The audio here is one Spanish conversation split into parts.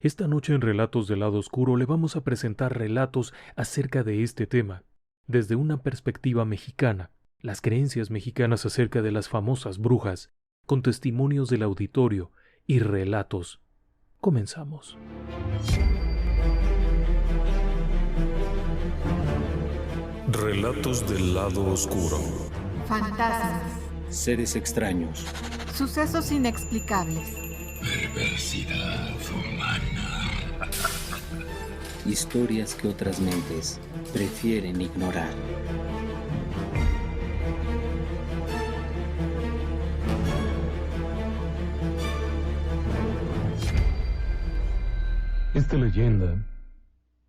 Esta noche en Relatos del Lado Oscuro le vamos a presentar relatos acerca de este tema, desde una perspectiva mexicana, las creencias mexicanas acerca de las famosas brujas, con testimonios del auditorio y relatos. Comenzamos. Relatos del Lado Oscuro. Fantasmas. Seres extraños. Sucesos inexplicables. Perversidad humana. Historias que otras mentes prefieren ignorar. Esta leyenda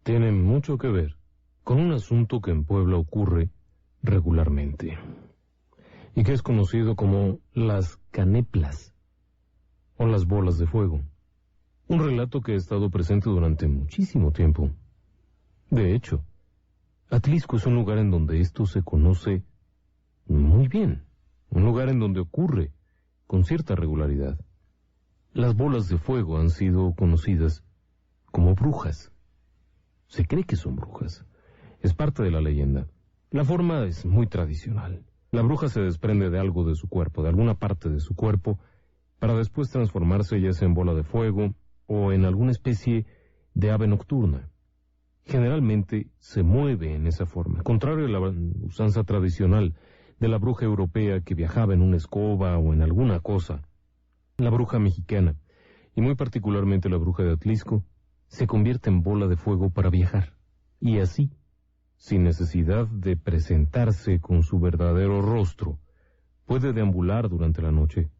tiene mucho que ver con un asunto que en Puebla ocurre regularmente y que es conocido como las caneplas o las bolas de fuego. Un relato que ha estado presente durante muchísimo tiempo. De hecho, Atlisco es un lugar en donde esto se conoce muy bien, un lugar en donde ocurre con cierta regularidad. Las bolas de fuego han sido conocidas como brujas. Se cree que son brujas. Es parte de la leyenda. La forma es muy tradicional. La bruja se desprende de algo de su cuerpo, de alguna parte de su cuerpo, para después transformarse ya sea en bola de fuego o en alguna especie de ave nocturna. Generalmente se mueve en esa forma, contrario a la usanza tradicional de la bruja europea que viajaba en una escoba o en alguna cosa. La bruja mexicana, y muy particularmente la bruja de Atlisco, se convierte en bola de fuego para viajar, y así, sin necesidad de presentarse con su verdadero rostro, puede deambular durante la noche,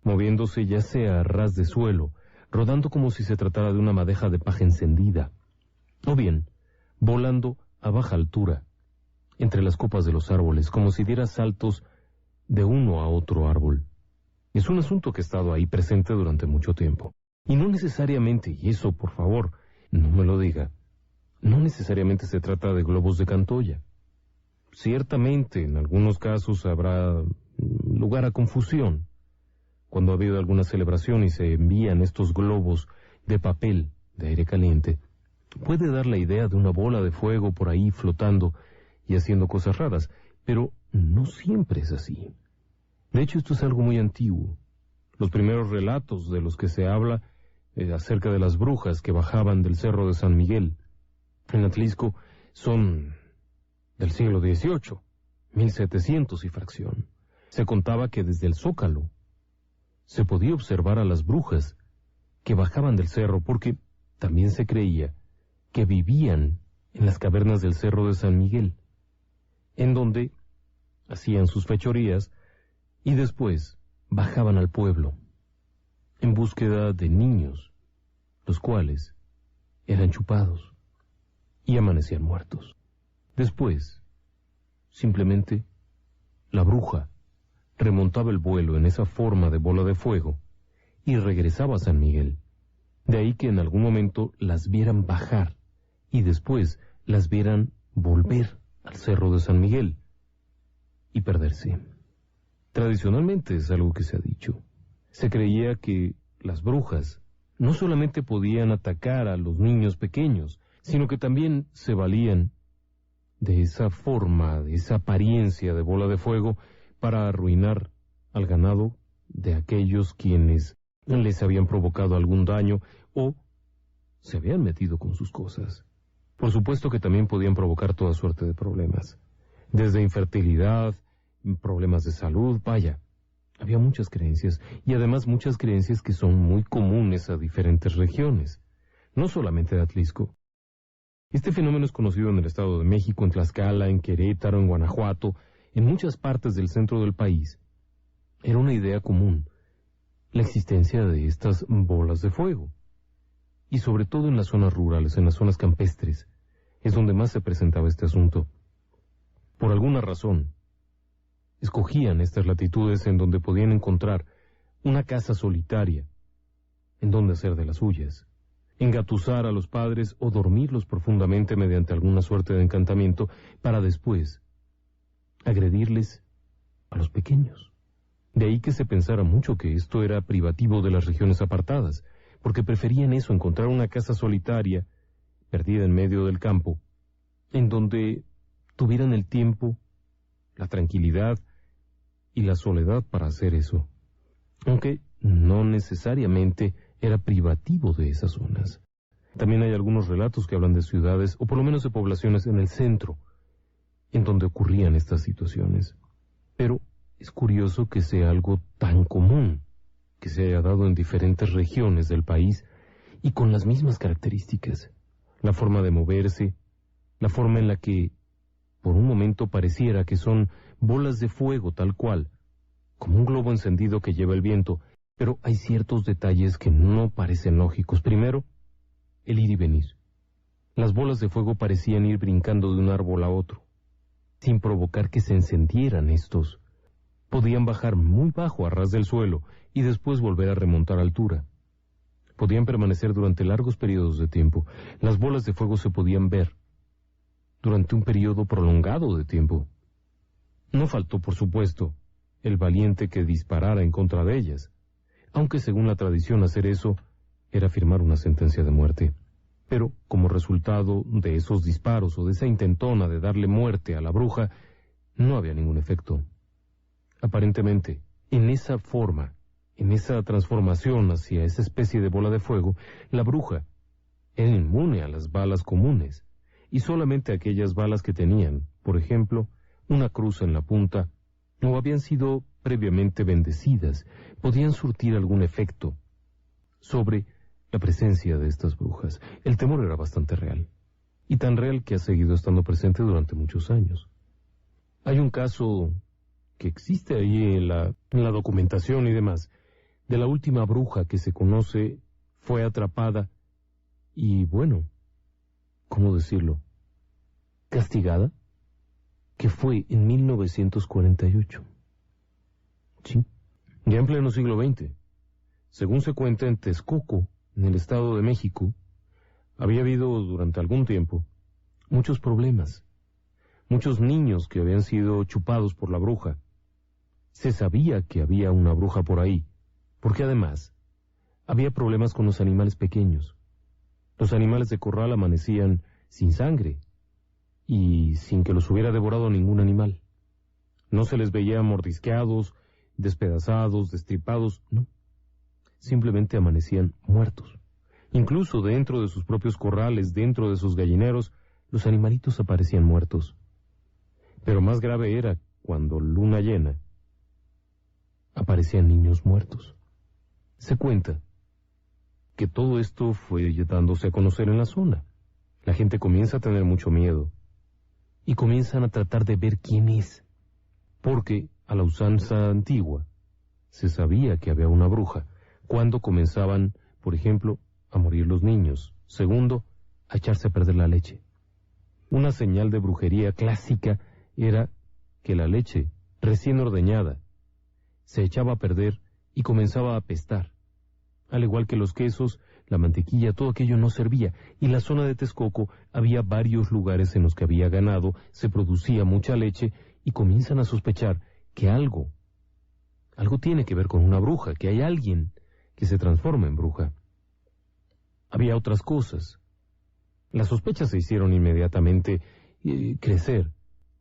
moviéndose ya sea a ras de suelo, rodando como si se tratara de una madeja de paja encendida, o bien, volando a baja altura, entre las copas de los árboles, como si diera saltos de uno a otro árbol. Es un asunto que ha estado ahí presente durante mucho tiempo. Y no necesariamente, y eso por favor, no me lo diga, no necesariamente se trata de globos de Cantoya. Ciertamente, en algunos casos habrá lugar a confusión. Cuando ha habido alguna celebración y se envían estos globos de papel de aire caliente, puede dar la idea de una bola de fuego por ahí flotando y haciendo cosas raras, pero no siempre es así. De hecho, esto es algo muy antiguo. Los primeros relatos de los que se habla acerca de las brujas que bajaban del cerro de San Miguel en Atlisco son del siglo XVIII, 1700 y fracción. Se contaba que desde el Zócalo se podía observar a las brujas que bajaban del cerro porque también se creía que vivían en las cavernas del cerro de San Miguel, en donde hacían sus fechorías y después bajaban al pueblo en búsqueda de niños, los cuales eran chupados y amanecían muertos. Después, simplemente, la bruja remontaba el vuelo en esa forma de bola de fuego y regresaba a San Miguel. De ahí que en algún momento las vieran bajar y después las vieran volver al cerro de San Miguel y perderse. Tradicionalmente es algo que se ha dicho. Se creía que las brujas no solamente podían atacar a los niños pequeños, sino que también se valían de esa forma, de esa apariencia de bola de fuego para arruinar al ganado de aquellos quienes les habían provocado algún daño o se habían metido con sus cosas. Por supuesto que también podían provocar toda suerte de problemas, desde infertilidad, problemas de salud, vaya. Había muchas creencias, y además muchas creencias que son muy comunes a diferentes regiones, no solamente de Atlisco. Este fenómeno es conocido en el Estado de México, en Tlaxcala, en Querétaro, en Guanajuato, en muchas partes del centro del país. Era una idea común, la existencia de estas bolas de fuego. Y sobre todo en las zonas rurales, en las zonas campestres, es donde más se presentaba este asunto. Por alguna razón, escogían estas latitudes en donde podían encontrar una casa solitaria, en donde hacer de las suyas, engatusar a los padres o dormirlos profundamente mediante alguna suerte de encantamiento para después agredirles a los pequeños. De ahí que se pensara mucho que esto era privativo de las regiones apartadas, porque preferían eso, encontrar una casa solitaria, perdida en medio del campo, en donde tuvieran el tiempo, la tranquilidad y la soledad para hacer eso, aunque no necesariamente era privativo de esas zonas. También hay algunos relatos que hablan de ciudades, o por lo menos de poblaciones en el centro, en donde ocurrían estas situaciones. Pero es curioso que sea algo tan común, que se haya dado en diferentes regiones del país y con las mismas características. La forma de moverse, la forma en la que por un momento pareciera que son bolas de fuego tal cual, como un globo encendido que lleva el viento, pero hay ciertos detalles que no parecen lógicos. Primero, el ir y venir. Las bolas de fuego parecían ir brincando de un árbol a otro, sin provocar que se encendieran estos. Podían bajar muy bajo a ras del suelo y después volver a remontar altura. Podían permanecer durante largos periodos de tiempo. Las bolas de fuego se podían ver durante un periodo prolongado de tiempo. No faltó, por supuesto, el valiente que disparara en contra de ellas, aunque según la tradición hacer eso era firmar una sentencia de muerte. Pero como resultado de esos disparos o de esa intentona de darle muerte a la bruja, no había ningún efecto. Aparentemente, en esa forma, en esa transformación hacia esa especie de bola de fuego, la bruja era inmune a las balas comunes, y solamente aquellas balas que tenían, por ejemplo, una cruz en la punta, o habían sido previamente bendecidas, podían surtir algún efecto sobre la presencia de estas brujas. El temor era bastante real, y tan real que ha seguido estando presente durante muchos años. Hay un caso que existe ahí en la documentación y demás, de la última bruja que se conoce, fue atrapada y, bueno, ¿cómo decirlo?, castigada, que fue en 1948. Sí, ya en pleno siglo XX. Según se cuenta, en Texcoco, en el Estado de México, había habido durante algún tiempo muchos problemas. Muchos niños que habían sido chupados por la bruja. Se sabía que había una bruja por ahí, porque además había problemas con los animales pequeños. Los animales de corral amanecían sin sangre y sin que los hubiera devorado ningún animal. No se les veía mordisqueados, despedazados, destripados, no. Simplemente amanecían muertos. Incluso dentro de sus propios corrales, dentro de sus gallineros, los animalitos aparecían muertos. Pero más grave era cuando luna llena aparecían niños muertos. Se cuenta que todo esto fue dándose a conocer en la zona. La gente comienza a tener mucho miedo y comienzan a tratar de ver quién es, porque a la usanza antigua se sabía que había una bruja cuando comenzaban, por ejemplo, a morir los niños. Segundo, a echarse a perder la leche. Una señal de brujería clásica era que la leche, recién ordeñada, se echaba a perder y comenzaba a apestar. Al igual que los quesos, la mantequilla, todo aquello no servía. Y en la zona de Texcoco había varios lugares en los que había ganado, se producía mucha leche y comienzan a sospechar que algo tiene que ver con una bruja, que hay alguien que se transforma en bruja. Había otras cosas. Las sospechas se hicieron inmediatamente crecer.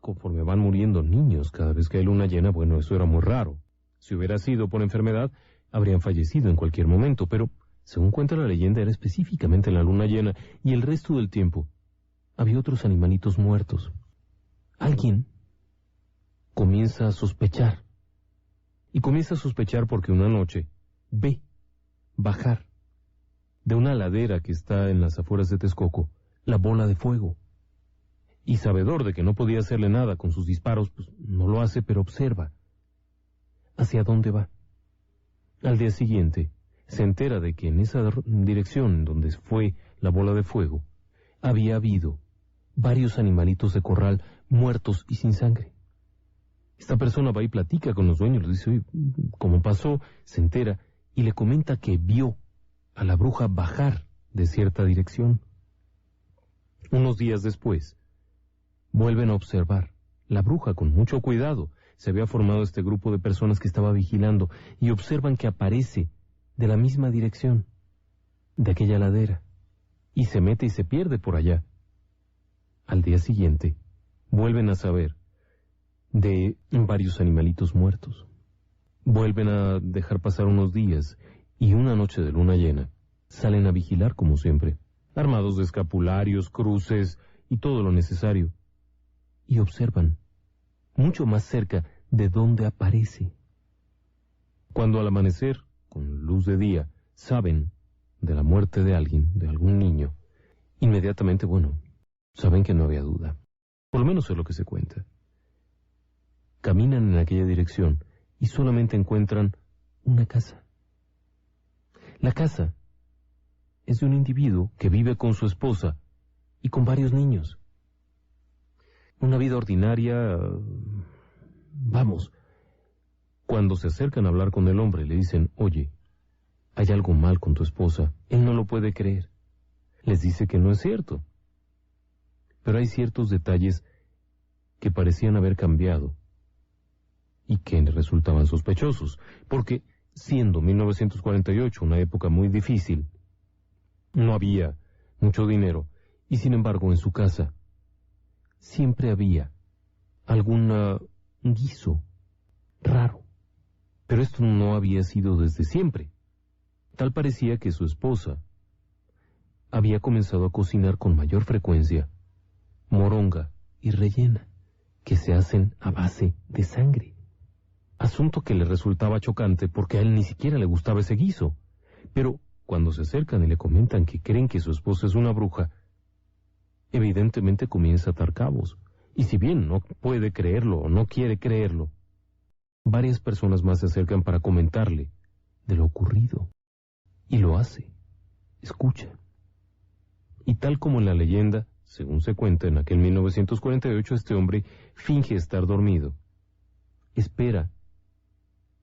Conforme van muriendo niños cada vez que hay luna llena, bueno, eso era muy raro. Si hubiera sido por enfermedad, habrían fallecido en cualquier momento, pero, según cuenta la leyenda, era específicamente en la luna llena, y el resto del tiempo había otros animalitos muertos. Alguien comienza a sospechar, y comienza a sospechar porque una noche ve bajar de una ladera que está en las afueras de Texcoco la bola de fuego. Y sabedor de que no podía hacerle nada con sus disparos, pues no lo hace, pero observa hacia dónde va. Al día siguiente se entera de que en esa dirección donde fue la bola de fuego había habido varios animalitos de corral muertos y sin sangre. Esta persona va y platica con los dueños, le dice, oye, ¿cómo pasó? Se entera y le comenta que vio a la bruja bajar de cierta dirección. Unos días después, vuelven a observar. La bruja, con mucho cuidado, se había formado este grupo de personas que estaba vigilando y observan que aparece de la misma dirección. de aquella ladera y se mete y se pierde por allá. Al día siguiente, vuelven a saber de varios animalitos muertos. Vuelven a dejar pasar unos días y una noche de luna llena salen a vigilar como siempre, armados de escapularios, cruces y todo lo necesario. Y observan, mucho más cerca de donde aparece. Cuando al amanecer, con luz de día, saben de la muerte de alguien, de algún niño, inmediatamente, saben que no había duda. Por lo menos es lo que se cuenta. Caminan en aquella dirección y solamente encuentran una casa. La casa es de un individuo que vive con su esposa y con varios niños. Una vida ordinaria. Cuando se acercan a hablar con el hombre, le dicen: oye, hay algo mal con tu esposa. Él no lo puede creer. Les dice que no es cierto. Pero hay ciertos detalles que parecían haber cambiado y que resultaban sospechosos, porque siendo 1948 una época muy difícil, no había mucho dinero, y sin embargo en su casa siempre había algún guiso raro. Pero esto no había sido desde siempre. Tal parecía que su esposa había comenzado a cocinar con mayor frecuencia moronga y rellena, que se hacen a base de sangre. Asunto que le resultaba chocante porque a él ni siquiera le gustaba ese guiso. Pero cuando se acercan y le comentan que creen que su esposa es una bruja, evidentemente comienza a atar cabos. Y si bien no puede creerlo o no quiere creerlo, varias personas más se acercan para comentarle de lo ocurrido. Y lo hace. Escucha. Y tal como en la leyenda, según se cuenta, en aquel 1948 este hombre finge estar dormido. Espera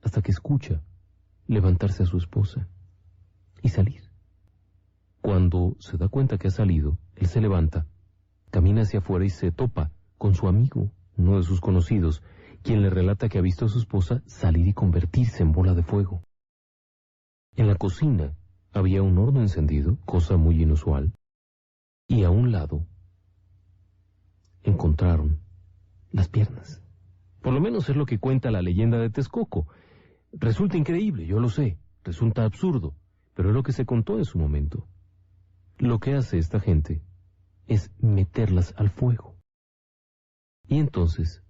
hasta que escucha levantarse a su esposa y salir. Cuando se da cuenta que ha salido, él se levanta, camina hacia afuera y se topa con su amigo, uno de sus conocidos, quien le relata que ha visto a su esposa salir y convertirse en bola de fuego. En la cocina había un horno encendido, cosa muy inusual, y a un lado encontraron las piernas. Por lo menos es lo que cuenta la leyenda de Texcoco. Resulta increíble, yo lo sé, resulta absurdo, pero es lo que se contó en su momento. Lo que hace esta gente es meterlas al fuego y entonces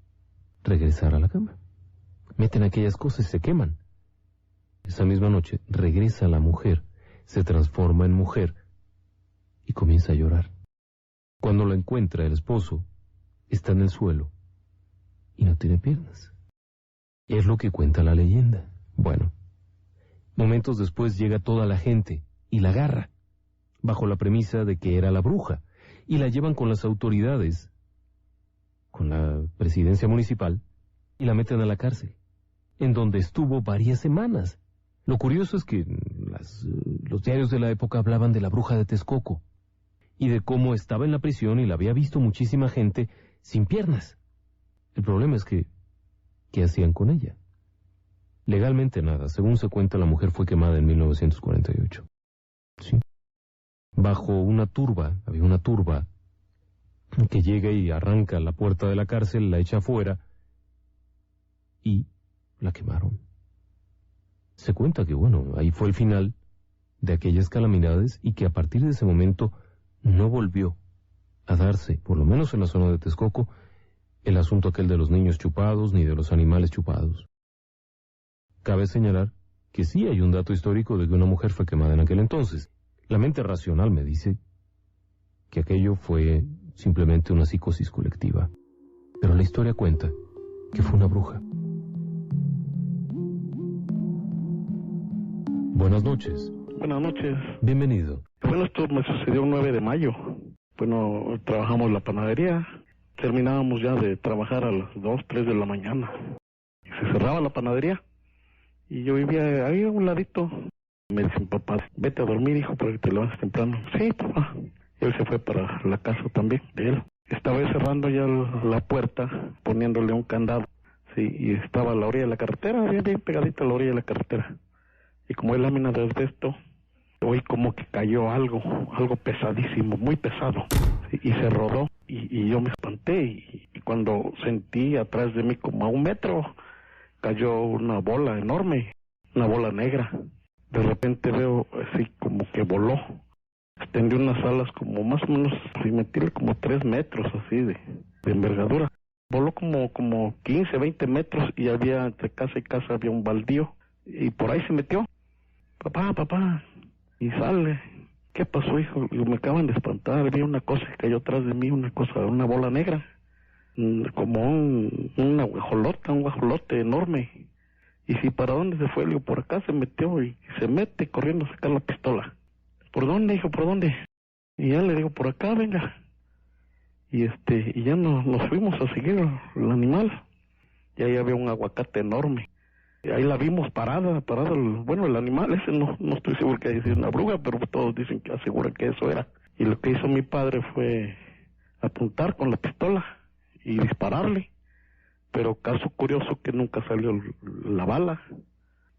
regresar a la cama. Meten aquellas cosas y se queman. Esa misma noche regresa la mujer, se transforma en mujer y comienza a llorar. Cuando lo encuentra el esposo, está en el suelo y no tiene piernas. Es lo que cuenta la leyenda. Bueno, momentos después llega toda la gente y la agarra, bajo la premisa de que era la bruja, y la llevan con las autoridades, con la presidencia municipal, y la meten a la cárcel, en donde estuvo varias semanas. Lo curioso es que los diarios de la época hablaban de la bruja de Texcoco, y de cómo estaba en la prisión y la había visto muchísima gente sin piernas. El problema es que, ¿qué hacían con ella? Legalmente nada. Según se cuenta, la mujer fue quemada en 1948. Sí. Bajo una turba, había una turba que llega y arranca la puerta de la cárcel, la echa afuera y la quemaron. Se cuenta que, ahí fue el final de aquellas calamidades y que a partir de ese momento no volvió a darse, por lo menos en la zona de Texcoco, el asunto aquel de los niños chupados ni de los animales chupados. Cabe señalar que sí hay un dato histórico de que una mujer fue quemada en aquel entonces. La mente racional me dice que aquello fue simplemente una psicosis colectiva. Pero la historia cuenta que fue una bruja. Buenas noches. Buenas noches. Bienvenido. Bueno, esto me sucedió el 9 de mayo. Bueno, trabajamos la panadería. Terminábamos ya de trabajar a las 2, 3 de la mañana. Se cerraba la panadería. Y yo vivía ahí a un ladito. Me dice mi papá: vete a dormir, hijo, para que te levantes temprano. Sí, papá. Él se fue para la casa también de él. Estaba cerrando ya la puerta, poniéndole un candado. Sí, y estaba a la orilla de la carretera, bien pegadita a la orilla de la carretera. Y como hay lámina de asbesto, oí como que cayó algo pesadísimo, muy pesado, y se rodó, y yo me espanté, y cuando sentí atrás de mí como a 1 metro, cayó una bola enorme, una bola negra. De repente veo así como que voló, extendió unas alas como más o menos, sin mentirle, como 3 metros así de envergadura. Voló como 15, 20 metros, y había entre casa y casa había un baldío, y por ahí se metió. Papá, y sale. ¿Qué pasó, hijo? Y me acaban de espantar, vi una cosa que cayó atrás de mí, una bola negra, como un guajolote enorme. Y si, ¿para dónde se fue? Le digo, por acá se metió, y se mete corriendo a sacar la pistola. ¿Por dónde, hijo? ¿Por dónde? Y ya le digo, por acá, venga. Y ya nos fuimos a seguir el animal. Y ahí había un aguacate enorme. Y ahí la vimos parada, el animal ese, no estoy seguro que haya sido una bruja, pero todos dicen que aseguran que eso era. Y lo que hizo mi padre fue apuntar con la pistola y dispararle. Pero caso curioso que nunca salió la bala.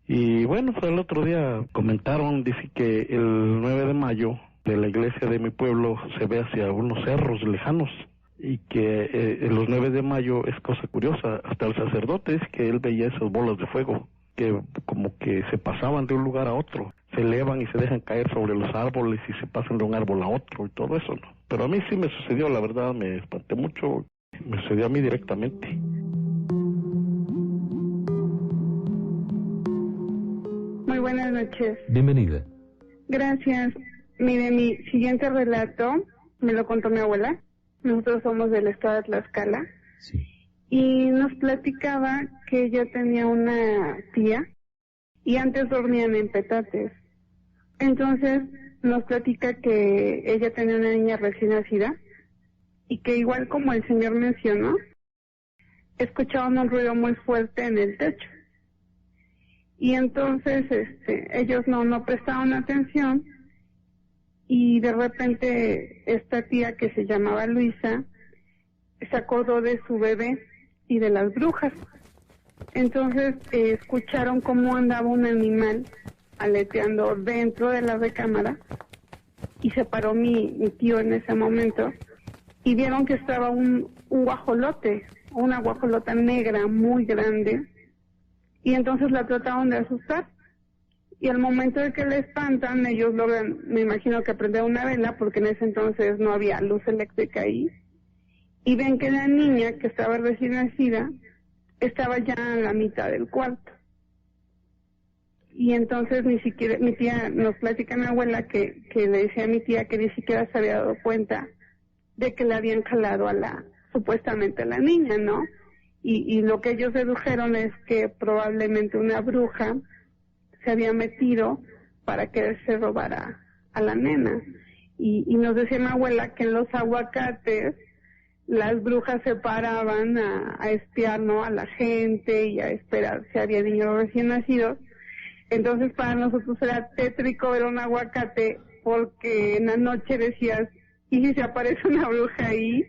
Y bueno, pues el otro día comentaron, dice que el 9 de mayo de la iglesia de mi pueblo se ve hacia unos cerros lejanos, y que los 9 de mayo es cosa curiosa, hasta el sacerdote dice que él veía esas bolas de fuego, que como que se pasaban de un lugar a otro, se elevan y se dejan caer sobre los árboles y se pasan de un árbol a otro y todo eso, ¿no? Pero a mí sí me sucedió, la verdad, me espanté mucho, me sucedió a mí directamente. Muy buenas noches. Bienvenida. Gracias. Mire, mi siguiente relato me lo contó mi abuela. Nosotros somos del estado de Tlaxcala. Sí. Y nos platicaba que ella tenía una tía y antes dormían en petates. Entonces nos platica que ella tenía una niña recién nacida y que, igual como el señor mencionó, escuchaban un ruido muy fuerte en el techo. Y entonces ellos no prestaban atención, y de repente esta tía, que se llamaba Luisa, se acordó de su bebé y de las brujas. Entonces escucharon cómo andaba un animal aleteando dentro de la recámara, y se paró mi tío en ese momento, y vieron que estaba un guajolote, una guajolota negra muy grande, y entonces la trataron de asustar. Y al momento de que la espantan, ellos logran, me imagino que prender una vela, porque en ese entonces no había luz eléctrica ahí, y ven que la niña, que estaba recién nacida, estaba ya en la mitad del cuarto. Y entonces ni siquiera, mi tía, nos platica mi abuela que le decía a mi tía que ni siquiera se había dado cuenta de que le habían jalado supuestamente a la niña, ¿no? Y lo que ellos dedujeron es que probablemente una bruja se había metido para que se robara a la nena. Y nos decía mi abuela que en los aguacates las brujas se paraban a espiar, ¿no?, a la gente, y a esperar si había niños recién nacidos. Entonces para nosotros era tétrico ver un aguacate, porque en la noche decías, ¿y si se aparece una bruja ahí?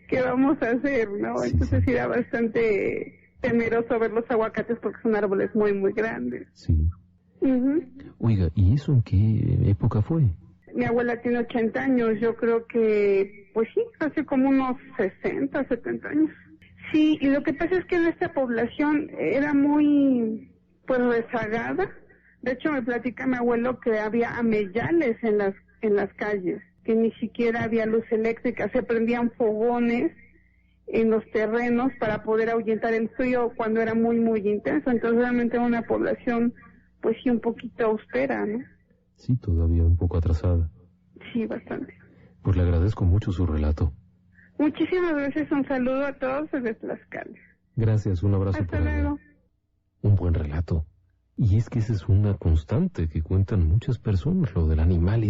¿Qué vamos a hacer, no? Entonces era bastante temeroso ver los aguacates, porque son árboles muy, muy grandes. Sí. Uh-huh. Oiga, ¿y eso en qué época fue? Mi abuela tiene 80 años, yo creo que, pues sí, hace como unos 60, 70 años. Sí, y lo que pasa es que en esta población era muy, pues, rezagada. De hecho, me platica mi abuelo que había ameyales en las calles, que ni siquiera había luz eléctrica, se prendían fogones en los terrenos para poder ahuyentar el frío cuando era muy, muy intenso. Entonces realmente era una población, pues sí, un poquito austera, ¿no? Sí, todavía un poco atrasada. Sí, bastante. Pues le agradezco mucho su relato. Muchísimas gracias, un saludo a todos desde Tlaxcala. Gracias, un abrazo. Hasta luego. Un buen relato. Y es que esa es una constante que cuentan muchas personas, lo del animal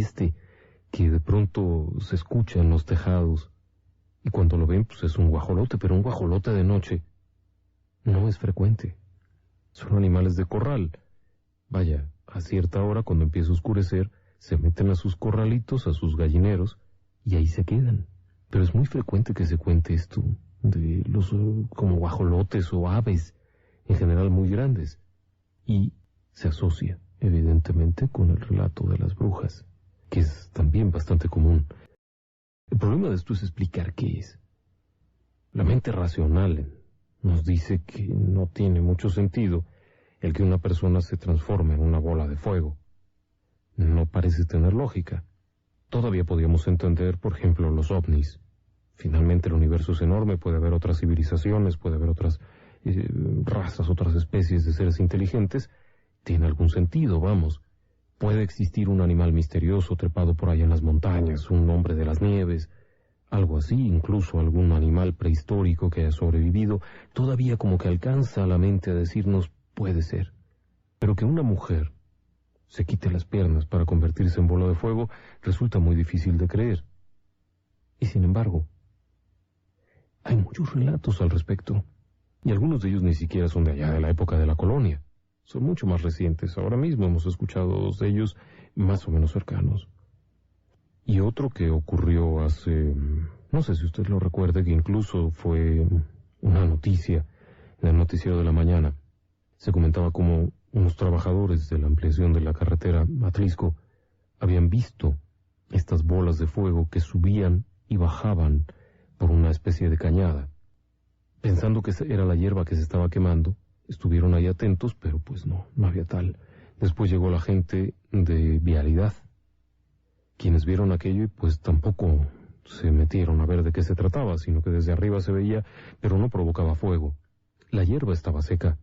que de pronto se escucha en los tejados. Y cuando lo ven, pues es un guajolote, pero un guajolote de noche no es frecuente. Son animales de corral. Vaya, a cierta hora, cuando empieza a oscurecer, se meten a sus corralitos, a sus gallineros, y ahí se quedan. Pero es muy frecuente que se cuente esto de los como guajolotes o aves, en general muy grandes. Y se asocia evidentemente, con el relato de las brujas, que es también bastante común. El problema de esto es explicar qué es. La mente racional nos dice que no tiene mucho sentido el que una persona se transforme en una bola de fuego. No parece tener lógica. Todavía podríamos entender, por ejemplo, los ovnis. Finalmente el universo es enorme, puede haber otras civilizaciones, puede haber otras razas, otras especies de seres inteligentes. Tiene algún sentido, vamos. Puede existir un animal misterioso trepado por allá en las montañas, un hombre de las nieves, algo así, incluso algún animal prehistórico que haya sobrevivido. Todavía como que alcanza a la mente a decirnos, puede ser. Pero que una mujer se quite las piernas para convertirse en bola de fuego resulta muy difícil de creer. Y sin embargo, hay muchos relatos al respecto, y algunos de ellos ni siquiera son de allá de la época de la colonia. Son mucho más recientes. Ahora mismo hemos escuchado dos de ellos más o menos cercanos. Y otro que ocurrió hace, no sé si usted lo recuerde, que incluso fue una noticia en el noticiero de la mañana. Se comentaba como unos trabajadores de la ampliación de la carretera Atlisco habían visto estas bolas de fuego que subían y bajaban por una especie de cañada. Pensando que era la hierba que se estaba quemando, estuvieron ahí atentos, pero pues no había tal. Después llegó la gente de vialidad, quienes vieron aquello y pues tampoco se metieron a ver de qué se trataba, sino que desde arriba se veía, pero no provocaba fuego. La hierba estaba seca.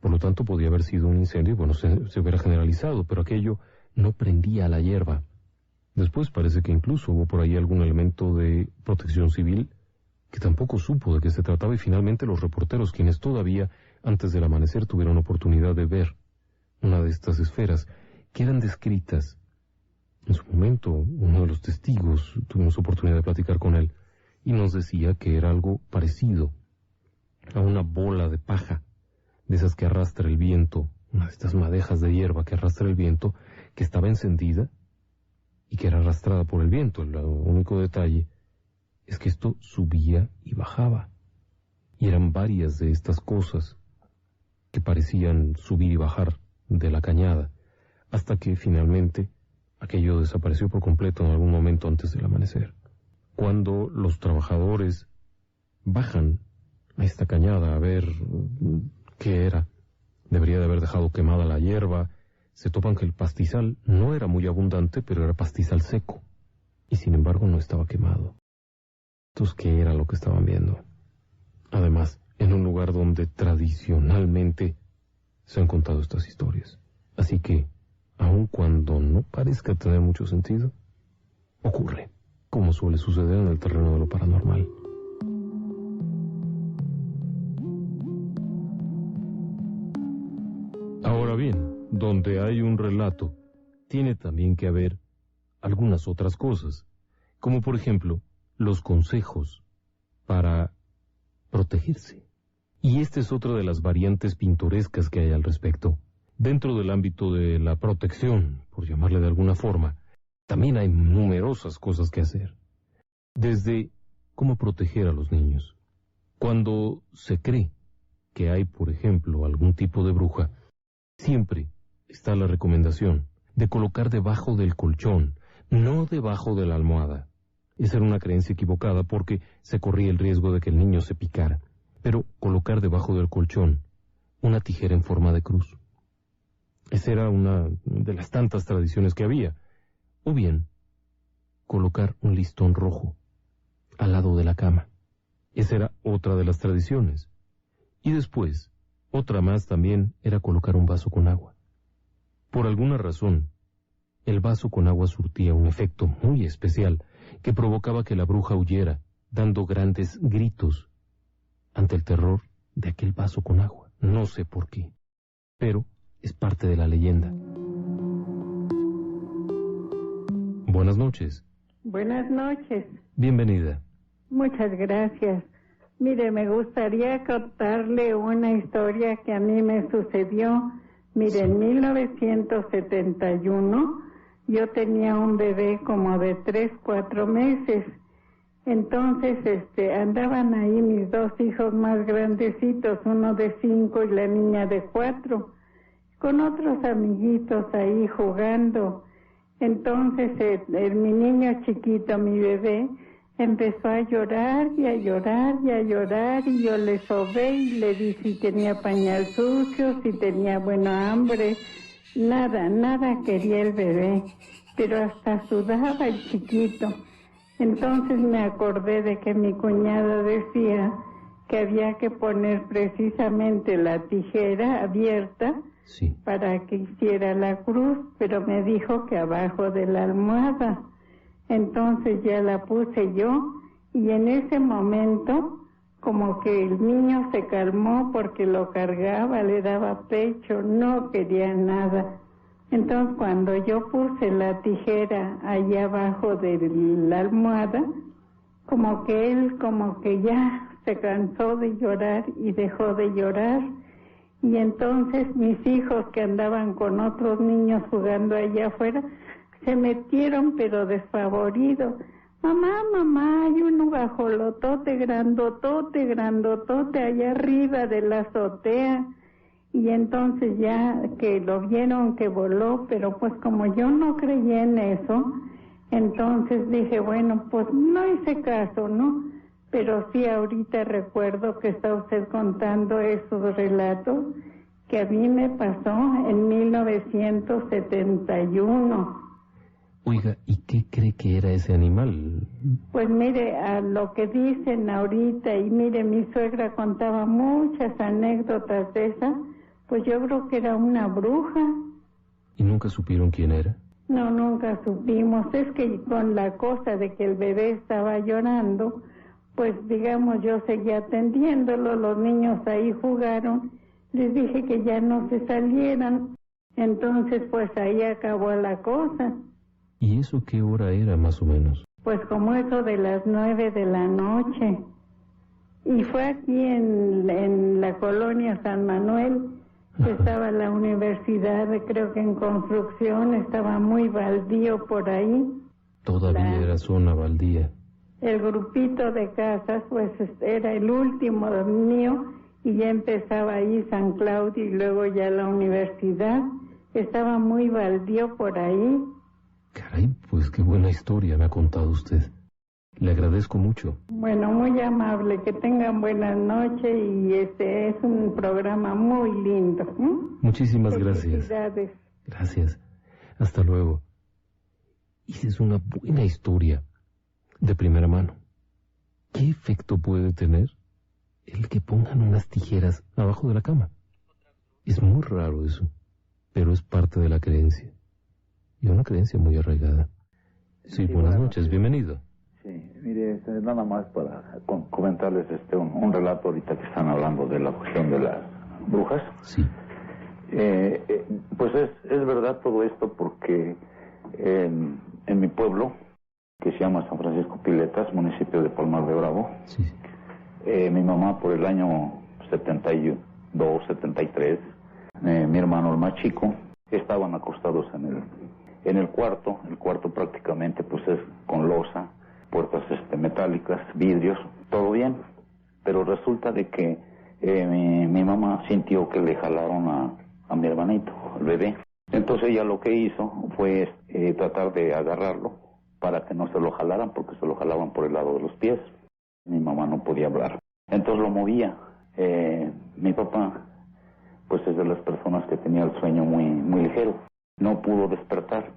Por lo tanto, podía haber sido un incendio y bueno, se hubiera generalizado, pero aquello no prendía a la hierba. Después parece que incluso hubo por ahí algún elemento de protección civil que tampoco supo de qué se trataba y finalmente los reporteros, quienes todavía antes del amanecer tuvieron oportunidad de ver una de estas esferas, que eran descritas. En su momento, uno de los testigos, tuvimos oportunidad de platicar con él, y nos decía que era algo parecido a una bola de paja, de esas que arrastra el viento, una de estas madejas de hierba que arrastra el viento, que estaba encendida y que era arrastrada por el viento. El único detalle es que esto subía y bajaba, y eran varias de estas cosas que parecían subir y bajar de la cañada, hasta que finalmente aquello desapareció por completo en algún momento antes del amanecer. Cuando los trabajadores bajan a esta cañada a ver qué era, debería de haber dejado quemada la hierba, se topan que el pastizal no era muy abundante, pero era pastizal seco, y sin embargo no estaba quemado. Entonces, ¿qué era lo que estaban viendo? Además, en un lugar donde tradicionalmente se han contado estas historias. Así que, aun cuando no parezca tener mucho sentido, ocurre, como suele suceder en el terreno de lo paranormal. Ahora bien, donde hay un relato, tiene también que haber algunas otras cosas, como por ejemplo, los consejos para protegerse. Y esta es otra de las variantes pintorescas que hay al respecto. Dentro del ámbito de la protección, por llamarle de alguna forma, también hay numerosas cosas que hacer. Desde cómo proteger a los niños. Cuando se cree que hay, por ejemplo, algún tipo de bruja, siempre está la recomendación de colocar debajo del colchón, no debajo de la almohada. Esa era una creencia equivocada porque se corría el riesgo de que el niño se picara. Pero colocar debajo del colchón una tijera en forma de cruz. Esa era una de las tantas tradiciones que había. O bien, colocar un listón rojo al lado de la cama. Esa era otra de las tradiciones. Y después, otra más también era colocar un vaso con agua. Por alguna razón, el vaso con agua surtía un efecto muy especial que provocaba que la bruja huyera, dando grandes gritos ante el terror de aquel vaso con agua. No sé por qué, pero es parte de la leyenda. Buenas noches. Buenas noches. Bienvenida. Muchas gracias. Mire, me gustaría contarle una historia que a mí me sucedió. Mire, en 1971 yo tenía un bebé como de 3, 4 meses. Entonces, andaban ahí mis 2 hijos más grandecitos, uno de 5 y la niña de 4. con otros amiguitos ahí jugando. Entonces mi niño chiquito, mi bebé, empezó a llorar y a llorar y a llorar, y yo le sobé y le di si tenía pañal sucio, si tenía hambre. Nada quería el bebé, pero hasta sudaba el chiquito. Entonces me acordé de que mi cuñada decía que había que poner precisamente la tijera abierta, sí, para que hiciera la cruz, pero me dijo que abajo de la almohada. Entonces ya la puse yo, y en ese momento como que el niño se calmó porque lo cargaba, le daba pecho, no quería nada. Entonces cuando yo puse la tijera allá abajo de la almohada, como que él ya se cansó de llorar y dejó de llorar. Y entonces mis hijos, que andaban con otros niños jugando allá afuera, se metieron pero desfavoridos. Mamá, hay un guajolotote grandotote allá arriba de la azotea. Y entonces ya que lo vieron que voló, pero pues como yo no creí en eso, entonces dije, bueno, pues no hice caso, ¿no? Pero sí, ahorita recuerdo que está usted contando esos relatos que a mí me pasó en 1971. Oiga, ¿y qué cree que era ese animal? Pues mire, a lo que dicen ahorita, y mire, mi suegra contaba muchas anécdotas de esas, pues yo creo que era una bruja. ¿Y nunca supieron quién era? No, nunca supimos. Es que con la cosa de que el bebé estaba llorando, pues digamos, yo seguía atendiéndolo, los niños ahí jugaron, les dije que ya no se salieran, entonces pues ahí acabó la cosa. ¿Y eso qué hora era más o menos? Pues como eso de las 9 de la noche. Y fue aquí en la colonia San Manuel, que estaba la universidad, creo que en construcción, estaba muy baldío por ahí. Todavía era zona baldía. El grupito de casas, pues era el último mío, y ya empezaba ahí San Claudio y luego ya la universidad. Estaba muy baldío por ahí. Caray, pues qué buena historia me ha contado usted. Le agradezco mucho. Bueno, muy amable, que tengan buenas noches, y es un programa muy lindo. Muchísimas gracias. Felicidades. Gracias. Hasta luego. Esa es una buena historia. De primera mano. ¿Qué efecto puede tener el que pongan unas tijeras abajo de la cama? Es muy raro eso, pero es parte de la creencia. Y una creencia muy arraigada. Sí, buenas noches, bienvenido. Sí, mire, nada más para comentarles un relato ahorita que están hablando de la cuestión de las brujas. Sí. Pues es verdad todo esto, porque en mi pueblo, que se llama San Francisco Piletas, municipio de Palmar de Bravo. Sí. Mi mamá por el año 72, 73, mi hermano el más chico, estaban acostados en el cuarto. El cuarto prácticamente pues es con losa, puertas metálicas, vidrios, todo bien. Pero resulta de que mi mamá sintió que le jalaron a mi hermanito, al bebé. Entonces ella lo que hizo fue tratar de agarrarlo para que no se lo jalaran, porque se lo jalaban por el lado de los pies. Mi mamá no podía hablar. Entonces lo movía. Mi papá, pues es de las personas que tenía el sueño muy, muy ligero. No pudo despertar.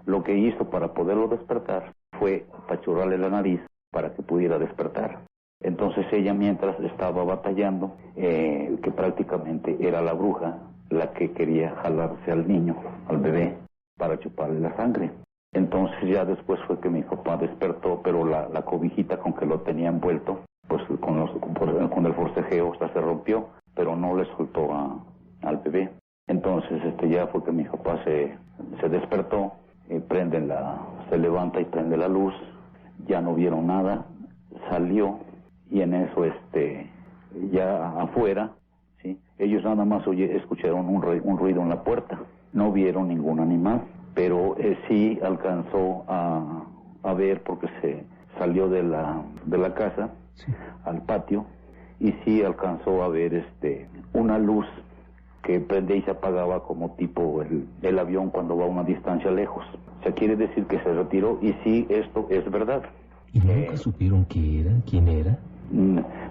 Lo que hizo para poderlo despertar fue apachurrarle la nariz para que pudiera despertar. Entonces ella, mientras estaba batallando, que prácticamente era la bruja la que quería jalarse al niño, al bebé, para chuparle la sangre. Entonces ya después fue que mi papá despertó, pero la cobijita con que lo tenía envuelto, pues con el forcejeo se rompió, pero no le soltó al bebé. Entonces ya fue que mi papá se despertó, se levanta y prende la luz, ya no vieron nada, salió, y en eso ya afuera, ¿sí? Ellos nada más escucharon un ruido en la puerta, no vieron ningún animal. Pero sí alcanzó a ver, porque se salió de la casa, sí, al patio, y sí alcanzó a ver una luz que prendía y se apagaba como tipo el avión cuando va a una distancia lejos. O sea, quiere decir que se retiró, y sí, esto es verdad. ¿Y nunca supieron quién era?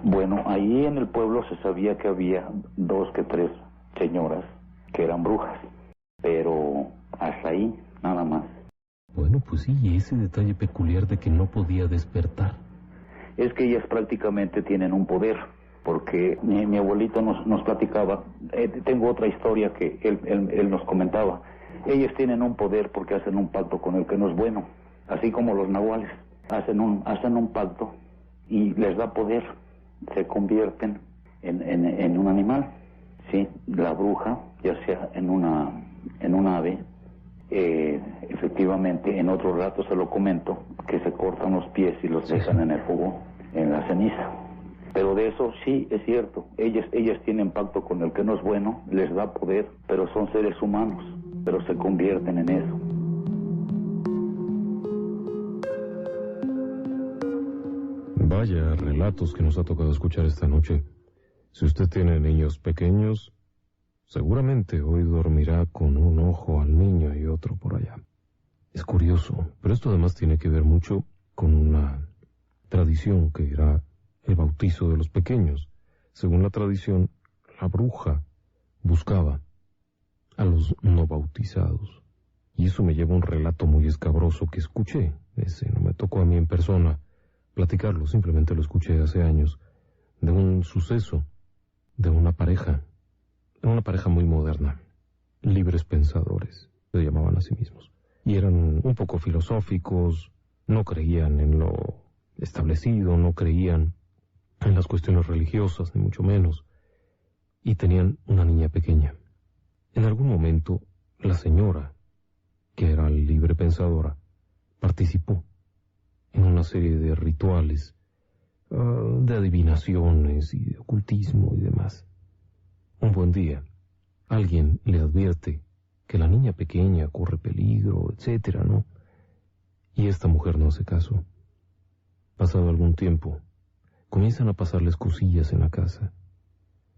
Bueno, ahí en el pueblo se sabía que había 2 que 3 señoras que eran brujas, pero hasta ahí, nada más. Bueno, pues sí, y ese detalle peculiar de que no podía despertar. Es que ellas prácticamente tienen un poder, porque mi abuelito nos platicaba, tengo otra historia que él nos comentaba. Ellas tienen un poder porque hacen un pacto con el que no es bueno, así como los nahuales. Hacen un pacto y les da poder, se convierten en un animal, ¿sí? La bruja, ya sea en un ave, efectivamente, en otro rato se lo comento, que se cortan los pies y los dejan en el fuego, en la ceniza. Pero de eso sí es cierto, ellas tienen pacto con el que no es bueno, les da poder, pero son seres humanos, pero se convierten en eso. Vaya relatos que nos ha tocado escuchar esta noche. Si usted tiene niños pequeños, seguramente hoy dormirá con un ojo al niño y otro por allá. Es curioso, pero esto además tiene que ver mucho con una tradición que era el bautizo de los pequeños. Según la tradición, la bruja buscaba a los no bautizados. Y eso me lleva a un relato muy escabroso que escuché. Ese no me tocó a mí en persona platicarlo, simplemente lo escuché hace años, de un suceso, de una pareja muy moderna, libres pensadores, se llamaban a sí mismos, y eran un poco filosóficos, no creían en lo establecido, no creían en las cuestiones religiosas, ni mucho menos, y tenían una niña pequeña. En algún momento, la señora, que era libre pensadora, participó en una serie de rituales, de adivinaciones y de ocultismo y demás. Un buen día, alguien le advierte que la niña pequeña corre peligro, etcétera, ¿no? Y esta mujer no hace caso. Pasado algún tiempo, comienzan a pasarles cosillas en la casa,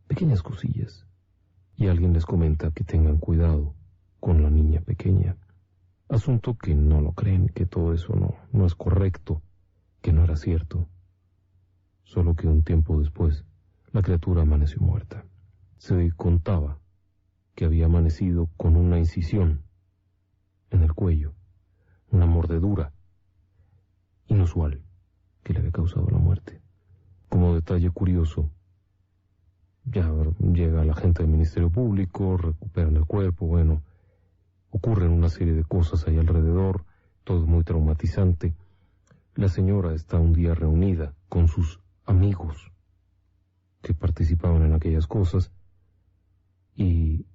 pequeñas cosillas, y alguien les comenta que tengan cuidado con la niña pequeña. Asunto que no lo creen, que todo eso no es correcto, que no era cierto. Solo que un tiempo después, la criatura amaneció muerta. Se contaba que había amanecido con una incisión en el cuello, una mordedura inusual que le había causado la muerte. Como detalle curioso, ya llega la gente del Ministerio Público, recuperan el cuerpo, bueno, ocurren una serie de cosas ahí alrededor, todo muy traumatizante. La señora está un día reunida con sus amigos que participaban en aquellas cosas y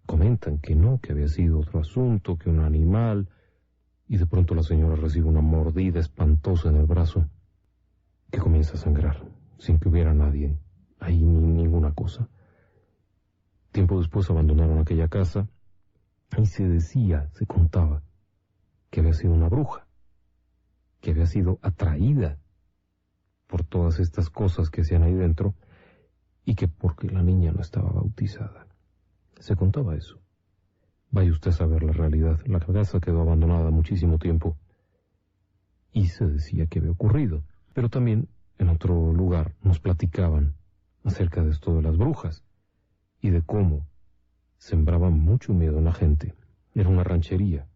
comentan que no, que había sido otro asunto, que un animal, y de pronto la señora recibe una mordida espantosa en el brazo que comienza a sangrar, sin que hubiera nadie ahí ni ninguna cosa. Tiempo después abandonaron aquella casa y se contaba que había sido una bruja, que había sido atraída por todas estas cosas que hacían ahí dentro y que porque la niña no estaba bautizada. Se contaba eso. Vaya usted a saber la realidad. La casa quedó abandonada muchísimo tiempo y se decía que había ocurrido. Pero también en otro lugar nos platicaban acerca de esto de las brujas y de cómo sembraban mucho miedo en la gente. Era una ranchería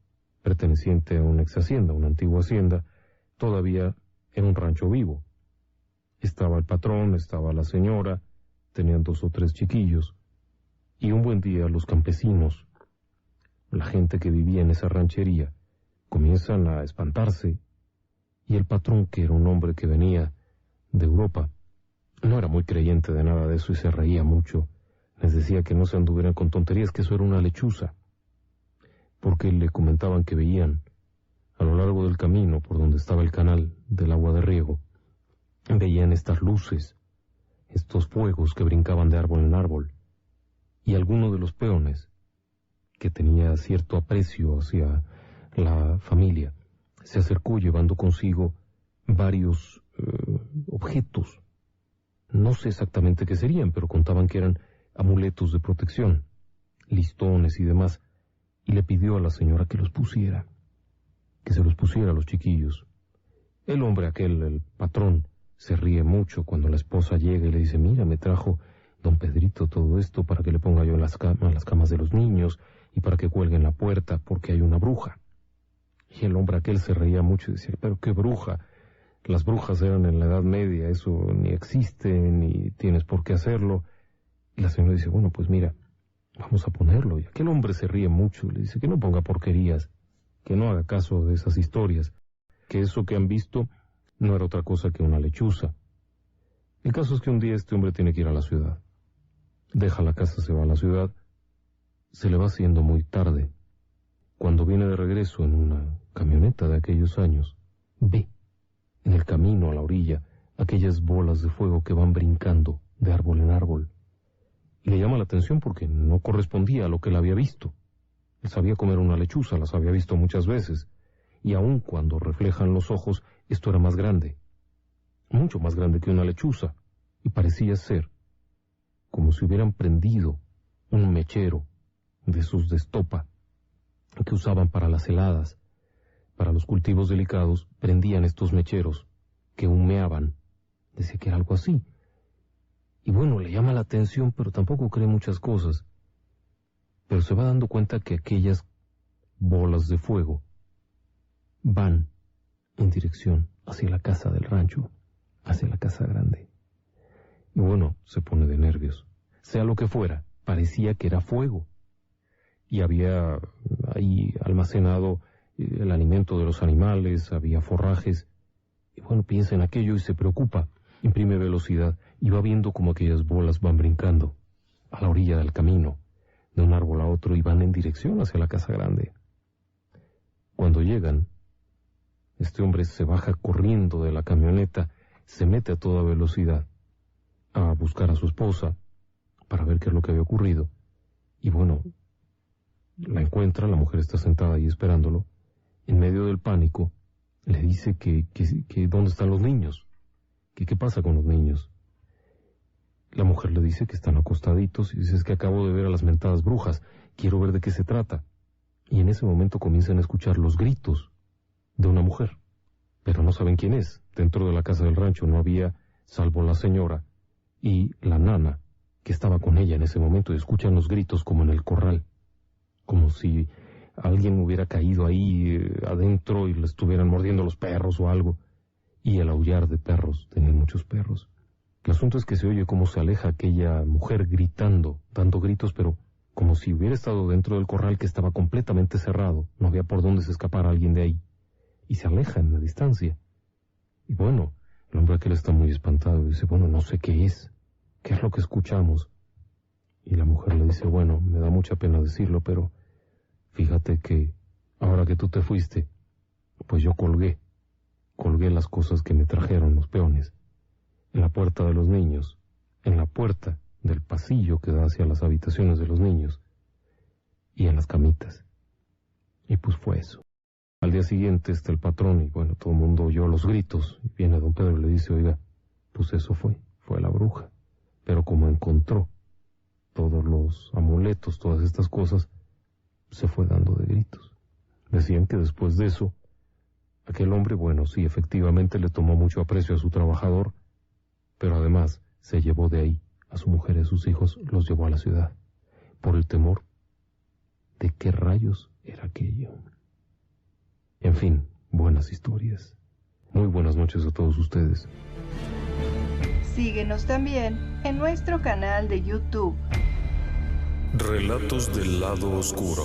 perteneciente a una ex hacienda, una antigua hacienda, todavía era un rancho vivo. Estaba el patrón, estaba la señora, tenían 2 o 3 chiquillos, y un buen día los campesinos, la gente que vivía en esa ranchería, comienzan a espantarse, y el patrón, que era un hombre que venía de Europa, no era muy creyente de nada de eso y se reía mucho. Les decía que no se anduvieran con tonterías, que eso era una lechuza, porque le comentaban que veían a lo largo del camino por donde estaba el canal del agua de riego, veían estas luces, estos fuegos que brincaban de árbol en árbol, y alguno de los peones, que tenía cierto aprecio hacia la familia, se acercó llevando consigo varios objetos. No sé exactamente qué serían, pero contaban que eran amuletos de protección, listones y demás, y le pidió a la señora que los pusiera, que se los pusiera a los chiquillos. El hombre aquel, el patrón, se ríe mucho cuando la esposa llega y le dice, mira, me trajo don Pedrito todo esto para que le ponga yo en las camas de los niños y para que cuelgue en la puerta porque hay una bruja. Y el hombre aquel se reía mucho y decía, pero qué bruja, las brujas eran en la Edad Media, eso ni existe, ni tienes por qué hacerlo. Y la señora dice, bueno, pues mira, vamos a ponerlo. Y aquel hombre se ríe mucho y le dice que no ponga porquerías, que no haga caso de esas historias, que eso que han visto no era otra cosa que una lechuza. El caso es que un día este hombre tiene que ir a la ciudad. Deja la casa, se va a la ciudad, se le va haciendo muy tarde. Cuando viene de regreso en una camioneta de aquellos años, ve en el camino a la orilla aquellas bolas de fuego que van brincando de árbol en árbol. Y le llama la atención porque no correspondía a lo que él había visto. Él sabía comer una lechuza, las había visto muchas veces, y aun cuando reflejan los ojos, esto era más grande, mucho más grande que una lechuza, y parecía ser como si hubieran prendido un mechero de esos de estopa que usaban para las heladas. Para los cultivos delicados prendían estos mecheros que humeaban. Decía que era algo así. Y bueno, le llama la atención, pero tampoco cree muchas cosas. Pero se va dando cuenta que aquellas bolas de fuego van en dirección hacia la casa del rancho, hacia la casa grande. Y bueno, se pone de nervios. Sea lo que fuera, parecía que era fuego. Y había ahí almacenado el alimento de los animales, había forrajes. Y bueno, piensa en aquello y se preocupa. Imprime velocidad y va viendo como aquellas bolas van brincando a la orilla del camino, de un árbol a otro, y van en dirección hacia la casa grande. Cuando llegan, este hombre se baja corriendo de la camioneta, se mete a toda velocidad a buscar a su esposa para ver qué es lo que había ocurrido. Y bueno, la encuentra, la mujer está sentada ahí esperándolo. En medio del pánico, le dice que ¿dónde están los niños? Que ¿qué pasa con los niños? La mujer le dice que están acostaditos y dice, es que acabo de ver a las mentadas brujas, quiero ver de qué se trata. Y en ese momento comienzan a escuchar los gritos de una mujer, pero no saben quién es. Dentro de la casa del rancho no había, salvo la señora y la nana, que estaba con ella en ese momento, y escuchan los gritos como en el corral, como si alguien hubiera caído ahí adentro y le estuvieran mordiendo los perros o algo, y el aullar de perros, tenían muchos perros. El asunto es que se oye cómo se aleja aquella mujer gritando, dando gritos, pero como si hubiera estado dentro del corral que estaba completamente cerrado, no había por dónde se escapara alguien de ahí, y se aleja en la distancia. Y bueno, el hombre aquel está muy espantado y dice, bueno, no sé qué es lo que escuchamos. Y la mujer le dice, bueno, me da mucha pena decirlo, pero fíjate que ahora que tú te fuiste, pues yo colgué las cosas que me trajeron los peones en la puerta de los niños, en la puerta del pasillo que da hacia las habitaciones de los niños y en las camitas. Y pues fue eso. Al día siguiente está el patrón y bueno, todo el mundo oyó los gritos. Y viene don Pedro y le dice, oiga, pues eso fue la bruja. Pero como encontró todos los amuletos, todas estas cosas, se fue dando de gritos. Decían que después de eso, aquel hombre, bueno, sí, efectivamente le tomó mucho aprecio a su trabajador, pero además se llevó de ahí a su mujer y a sus hijos, los llevó a la ciudad, por el temor de qué rayos era aquello. En fin, buenas historias. Muy buenas noches a todos ustedes. Síguenos también en nuestro canal de YouTube. Relatos del lado oscuro.